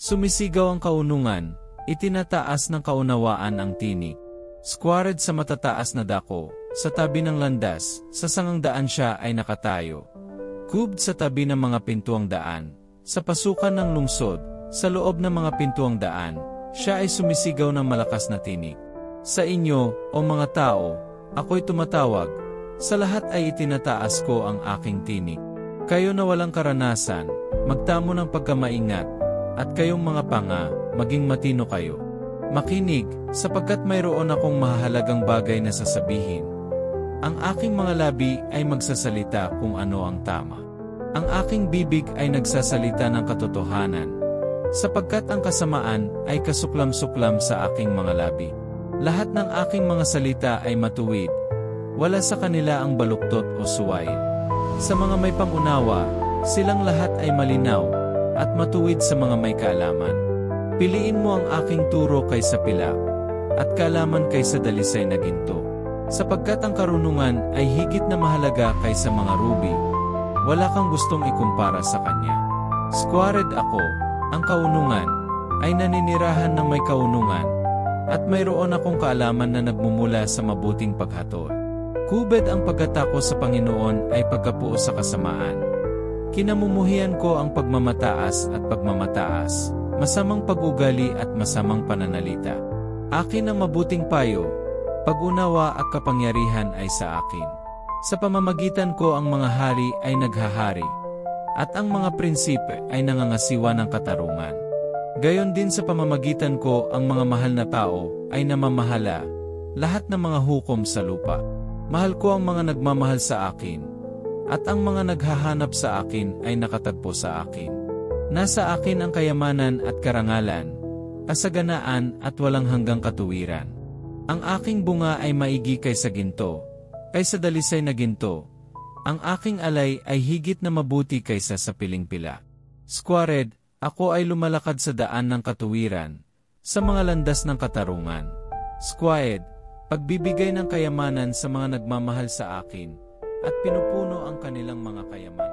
Sumisigaw ang kaunungan, itinataas ng kaunawaan ang tinik. Squared sa matataas na dako, sa tabi ng landas, sa sangang daan siya ay nakatayo. Cubed sa tabi ng mga pintuang daan, sa pasukan ng lungsod, sa loob ng mga pintuang daan, siya ay sumisigaw ng malakas na tinig. Sa inyo, o mga tao, ako'y tumatawag, sa lahat ay itinataas ko ang aking tinig. Kayo na walang karanasan, magtamo ng pagkamaingat, at kayong mga panga, maging matino kayo. Makinig, sapagkat mayroon akong mahahalagang bagay na sasabihin. Ang aking mga labi ay magsasalita kung ano ang tama. Ang aking bibig ay nagsasalita ng katotohanan, sapagkat ang kasamaan ay kasuklam-suklam sa aking mga labi. Lahat ng aking mga salita ay matuwid, wala sa kanila ang baluktot o suwail. Sa mga may pangunawa, silang lahat ay malinaw, at matuwid sa mga may kaalaman. Piliin mo ang aking turo kaysa pilak, at kaalaman kaysa dalisay na ginto. Sapagkat ang karunungan ay higit na mahalaga kaysa mga ruby, wala kang gustong ikumpara sa kanya. Squared ako, ang kaunungan, ay naninirahan ng may kaunungan, at mayroon akong kaalaman na nagmumula sa mabuting paghatol. Kubed ang pagkatako sa Panginoon ay pagkapuo sa kasamaan. Kinamumuhian ko ang pagmamataas at pagmamataas, masamang pag-ugali at masamang pananalita. Akin ang mabuting payo, pag-unawa at kapangyarihan ay sa akin. Sa pamamagitan ko ang mga hari ay naghahari, at ang mga prinsipe ay nangangasiwa ng katarungan. Gayon din sa pamamagitan ko ang mga mahal na tao ay namamahala, lahat ng mga hukom sa lupa. Mahal ko ang mga nagmamahal sa akin, at ang mga naghahanap sa akin ay nakatagpo sa akin. Nasa akin ang kayamanan at karangalan, kasaganaan at walang hanggang katuwiran. Ang aking bunga ay maigi kaysa ginto, kaysa dalisay na ginto. Ang aking alay ay higit na mabuti kaysa sa piling-pila. Squared, ako ay lumalakad sa daan ng katuwiran, sa mga landas ng katarungan. Squared, pagbibigay ng kayamanan sa mga nagmamahal sa akin, at pinupuno ang kanilang mga kayamanan.